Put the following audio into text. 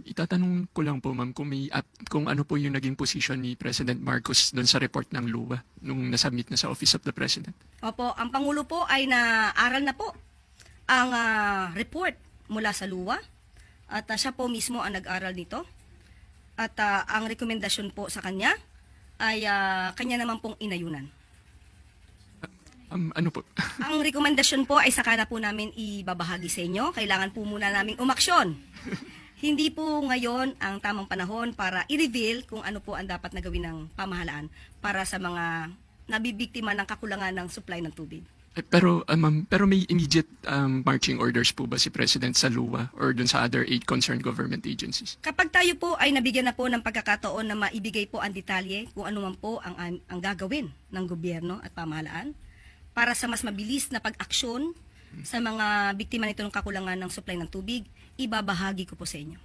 Itatanong ko lang po ma'am kung ano po yung naging position ni President Marcos doon sa report ng LUWA nung nasubmit na sa Office of the President. Opo, ang Pangulo po ay naaral na po ang report mula sa LUWA at siya po mismo ang nag-aral nito. At ang rekomendasyon po sa kanya ay kanya naman pong inayunan. Ano po? Ang rekomendasyon po ay saka na po namin ibabahagi sa inyo. Kailangan po muna namin umaksyon. Hindi po ngayon ang tamang panahon para i-reveal kung ano po ang dapat na gawin ng pamahalaan para sa mga nabibiktima ng kakulangan ng supply ng tubig. Pero may immediate marching orders po ba si President sa LUWA or dun sa other 8 concerned government agencies? Kapag tayo po ay nabigyan na po ng pagkakataon na maibigay po ang detalye kung ano man po ang gagawin ng gobyerno at pamahalaan para sa mas mabilis na pag-aksyon sa mga biktima nito ng kakulangan ng supply ng tubig, ibabahagi ko po sa inyo.